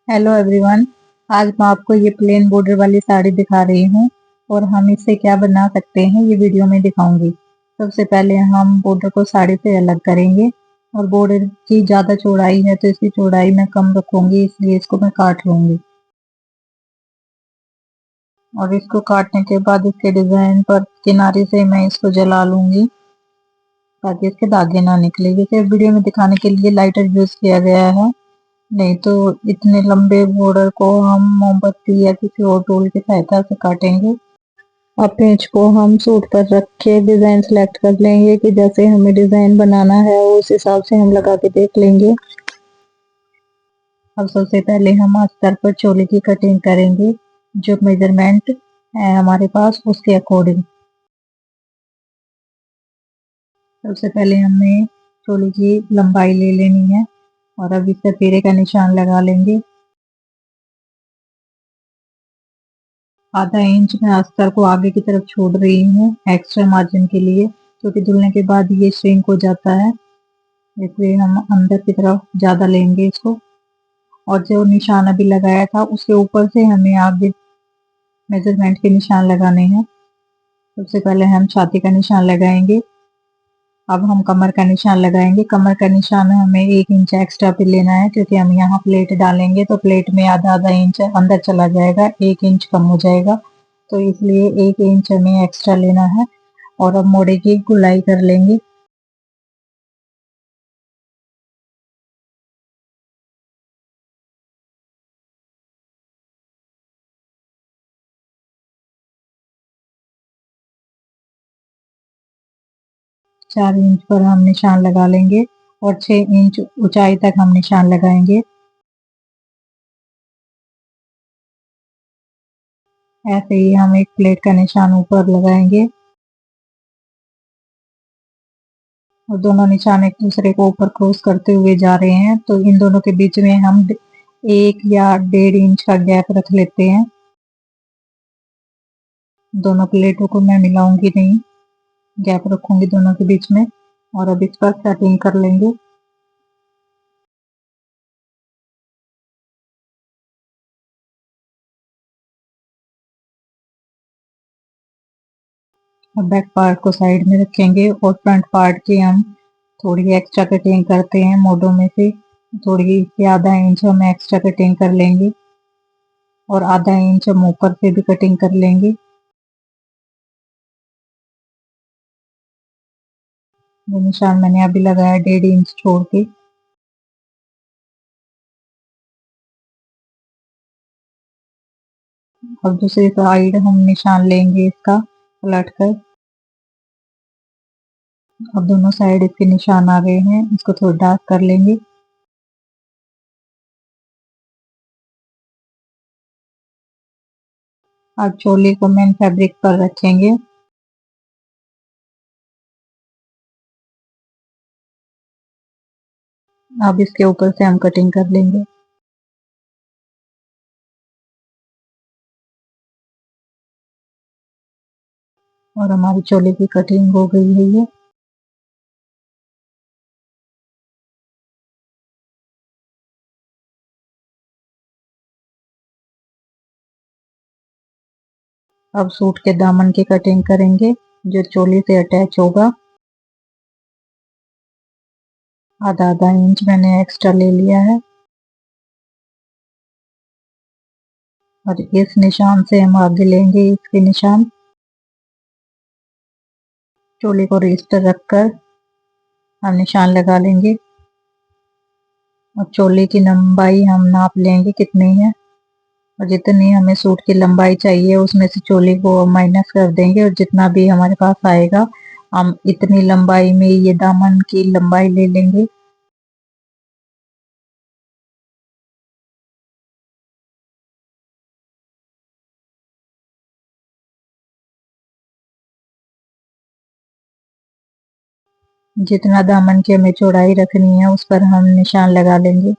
Hello everyone. आज मैं आपको ये प्लेन बॉर्डर वाली साड़ी दिखा रही हूँ और हम इससे क्या बना सकते हैं ये वीडियो में दिखाऊंगी। सबसे पहले हम बॉर्डर को साड़ी से अलग करेंगे और बॉर्डर की ज्यादा चौड़ाई है तो इसकी चौड़ाई मैं कम रखूंगी, इसलिए इसको मैं काट लूंगी। और इसको काटने के बाद इसके डिजाइन पर किनारे से मैं इसको जला लूंगी ताकि इसके दागे ना निकले। जैसे वीडियो में दिखाने के लिए लाइटर यूज किया गया है, नहीं तो इतने लंबे बॉर्डर को हम मोमबत्ती या किसी और टूल की सहायता से काटेंगे। अब पेज को हम सूट पर रख के डिजाइन सेलेक्ट कर लेंगे कि जैसे हमें डिजाइन बनाना है उस हिसाब से हम लगा के देख लेंगे। अब सबसे पहले हम अस्तर पर चोली की कटिंग करेंगे, जो मेजरमेंट है हमारे पास उसके अकॉर्डिंग। सबसे पहले हमें चोली की लंबाई ले लेनी है और अब इससे पेरे का निशान लगा लेंगे। आधा इंच मैं अस्तर को आगे की तरफ छोड़ रही हूँ एक्स्ट्रा मार्जिन के लिए, क्योंकि धुलने के बाद ये श्रिंक हो जाता है, इसलिए हम अंदर की तरफ ज्यादा लेंगे इसको। और जो निशान अभी लगाया था उसके ऊपर से हमें आगे मेजरमेंट के निशान लगाने हैं। सबसे पहले हम छाती का निशान लगाएंगे। अब हम कमर का निशान लगाएंगे। कमर का निशान हमें 1 इंच एक्स्ट्रा पे लेना है, क्योंकि हम यहाँ प्लेट डालेंगे तो प्लेट में आधा आधा इंच अंदर चला जाएगा, 1 इंच कम हो जाएगा, तो इसलिए 1 इंच हमें एक्स्ट्रा लेना है। और अब मोड़े की गुलाई कर लेंगे। चार इंच पर हम निशान लगा लेंगे और 6 इंच ऊंचाई तक हम निशान लगाएंगे। ऐसे ही हम एक प्लेट का निशान ऊपर लगाएंगे और दोनों निशान एक दूसरे को ऊपर क्रॉस करते हुए जा रहे हैं, तो इन दोनों के बीच में हम 1 या 1.5 इंच का गैप रख लेते हैं। दोनों प्लेटों को मैं मिलाऊंगी नहीं, गैप रखूंगी दोनों के बीच में। और अब इस पर कटिंग कर लेंगे। अब बैक पार्ट को साइड में रखेंगे और फ्रंट पार्ट की हम थोड़ी एक्स्ट्रा कटिंग करते हैं मोड़ों में से। थोड़ी से आधा इंच हम एक्स्ट्रा कटिंग कर लेंगे और आधा इंच हम ऊपर से भी कटिंग कर लेंगे। ये निशान मैंने अभी लगाया 1.5 इंच छोड़ के। अब दूसरी साइड हम निशान लेंगे इसका पलट कर। अब दोनों साइड इसके निशान आ गए हैं, इसको थोड़ा डार्क कर लेंगे। अब चोली को मेन फैब्रिक पर रखेंगे। अब इसके ऊपर से हम कटिंग कर लेंगे। और हमारी चोली की कटिंग हो गई है ये। अब सूट के दामन की कटिंग करेंगे, जो चोली से अटैच होगा। आधा आधा इंच मैंने एक्स्ट्रा ले लिया है और इस निशान से हम आगे लेंगे इसके निशान। चोली को रेस्ट पर रखकर हम निशान लगा लेंगे और चोली की लंबाई हम नाप लेंगे कितनी है, और जितनी हमें सूट की लंबाई चाहिए उसमें से चोली को माइनस कर देंगे और जितना भी हमारे पास आएगा हम इतनी लंबाई में ये दामन की लंबाई ले लेंगे। जितना दामन की हमें चौड़ाई रखनी है उस पर हम निशान लगा लेंगे।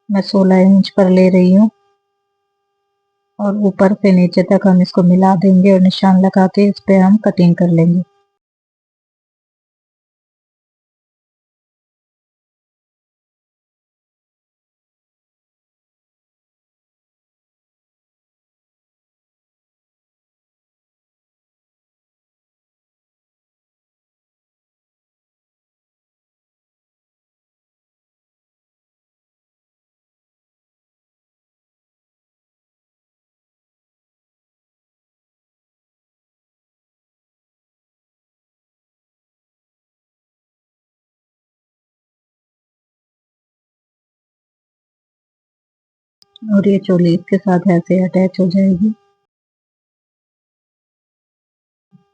मैं 16 इंच पर ले रही हूँ और ऊपर से नीचे तक हम इसको मिला देंगे और निशान लगा के इस पे हम कटिंग कर लेंगे। और ये चोली इसके साथ ऐसे अटैच हो जाएगी।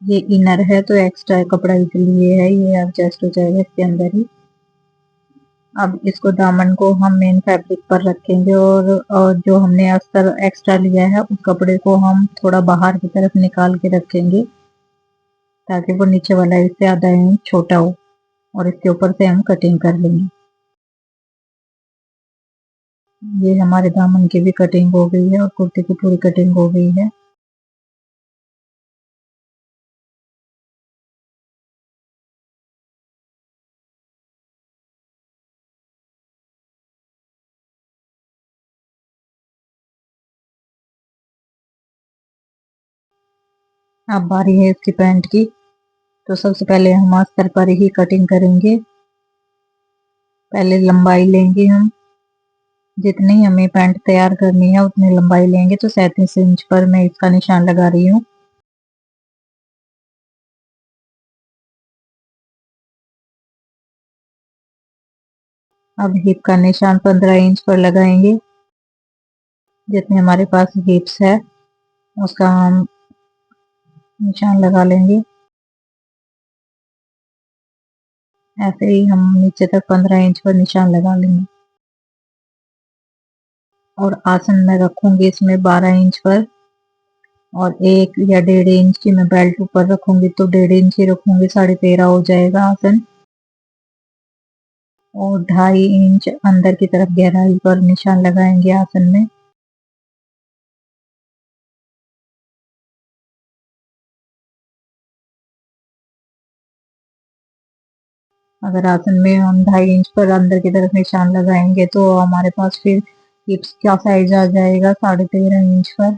ये इनर है तो एक्स्ट्रा कपड़ा इसलिए है, ये एडजस्ट हो जाएगा इसके अंदर ही। अब इसको दामन को हम मेन फैब्रिक पर रखेंगे और जो हमने अस्तर एक्स्ट्रा लिया है उस कपड़े को हम थोड़ा बाहर की तरफ निकाल के रखेंगे ताकि वो नीचे वाला इससे आधा इंच छोटा हो, और इसके ऊपर से हम कटिंग कर लेंगे। ये हमारे दामन की भी कटिंग हो गई है और कुर्ती की पूरी कटिंग हो गई है। अब बारी है इसकी पैंट की, तो सबसे पहले हम अस्तर पर ही कटिंग करेंगे। पहले लंबाई लेंगे हम, जितनी हमें पैंट तैयार करनी है उतनी लंबाई लेंगे, तो 37 इंच पर मैं इसका निशान लगा रही हूँ। अब हिप का निशान 15 इंच पर लगाएंगे। जितने हमारे पास हिप्स है उसका हम निशान लगा लेंगे। ऐसे ही हम नीचे तक 15 इंच पर निशान लगा लेंगे। और आसन में रखूंगी इसमें 12 इंच पर, और 1 या 1.5 इंच की मैं बेल्ट ऊपर रखूंगी, तो 1.5 इंच ही रखूंगी, 13.5 हो जाएगा आसन। और 2.5 इंच अंदर की तरफ गहराई पर निशान लगाएंगे आसन में। अगर आसन में हम 2.5 इंच पर अंदर की तरफ निशान लगाएंगे तो हमारे पास फिर हिप्स का साइज आ जाएगा 13.5 इंच पर।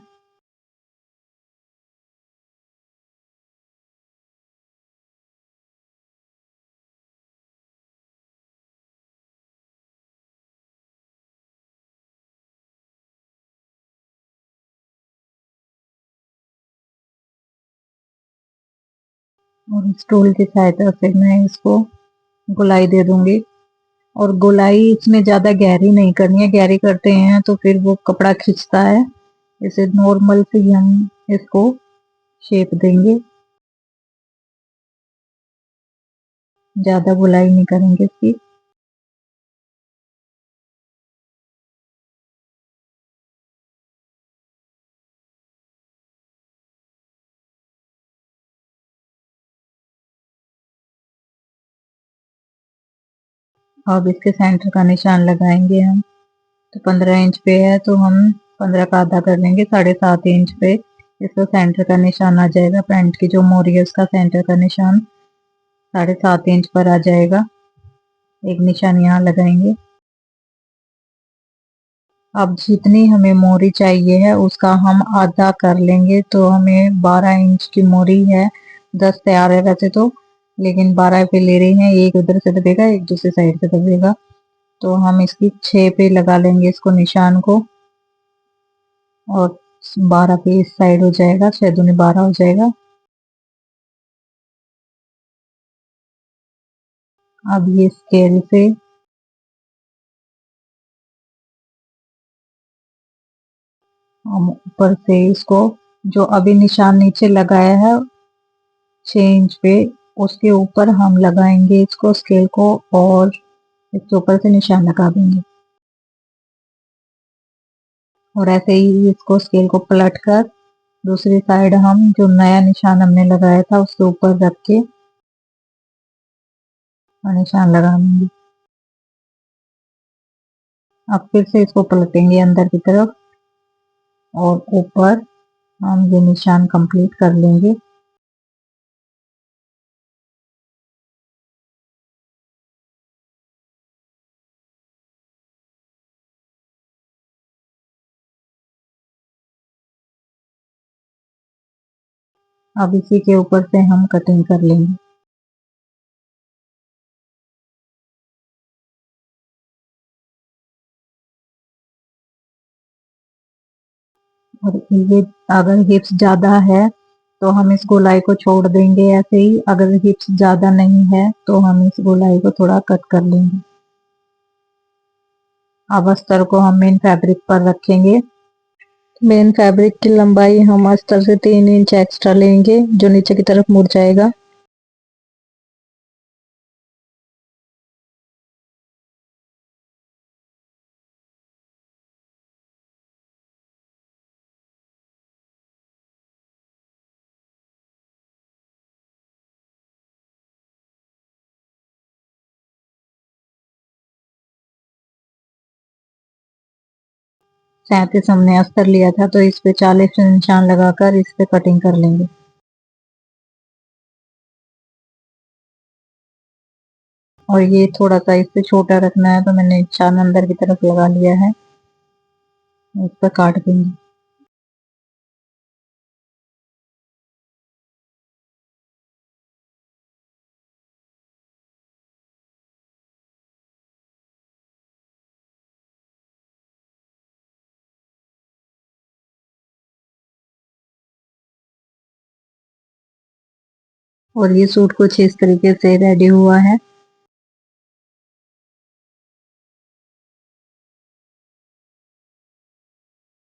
और स्टूल की सहायता से मैं इसको गोलाई दे दूंगी। और गोलाई इसमें ज्यादा गहरी नहीं करनी है, गहरी करते हैं तो फिर वो कपड़ा खिंचता है। इसे नॉर्मल से ही हम इसको शेप देंगे, ज्यादा गोलाई नहीं करेंगे इसकी। अब इसके सेंटर का निशान लगाएंगे हम। तो 15 इंच पे है तो हम 15 का आधा कर लेंगे, 7.5 इंच पे इसका सेंटर का निशान आ जाएगा। पैंट की जो मोरी है उसका सेंटर का निशान 7.5 इंच पर आ जाएगा। एक निशान यहाँ लगाएंगे। अब जितनी हमें मोरी चाहिए है उसका हम आधा कर लेंगे, तो हमें 12 इंच की मोरी है। 10 तैयार है वैसे तो, लेकिन 12 पे ले रही हैं, एक उधर से दबेगा एक दूसरी साइड से दबेगा, तो हम इसकी 6 पे लगा लेंगे इसको निशान को। और 12 पे इस साइड हो जाएगा, 6 दूनी 12 हो जाएगा। अब ये स्केल से हम ऊपर से इसको, जो अभी निशान नीचे लगाया है 6 इंच पे, उसके ऊपर हम लगाएंगे इसको स्केल को, और इसके ऊपर से निशान लगा देंगे। और ऐसे ही इसको स्केल को पलट कर दूसरी साइड हम जो नया निशान हमने लगाया था उसके ऊपर रख के और निशान लगा देंगे। अब फिर से इसको पलटेंगे अंदर की तरफ, और ऊपर हम ये निशान कंप्लीट कर लेंगे। अब इसी के ऊपर से हम कटिंग कर लेंगे। और ये अगर हिप्स ज्यादा है तो हम इस गोलाई को छोड़ देंगे ऐसे ही, अगर हिप्स ज्यादा नहीं है तो हम इस गोलाई को थोड़ा कट कर लेंगे। अब अस्तर को हम मेन फैब्रिक पर रखेंगे। मेन फैब्रिक की लंबाई हम अस्तर से 3 इंच एक्स्ट्रा लेंगे, जो नीचे की तरफ मुड़ जाएगा। सैंतीस हमने अस्तर लिया था, तो इस पे 40 निशान लगाकर इस पे कटिंग कर लेंगे। और ये थोड़ा सा इससे छोटा रखना है, तो मैंने निशान अंदर की तरफ लगा लिया है, इस पर काट देंगे। और ये सूट कुछ इस तरीके से रेडी हुआ है।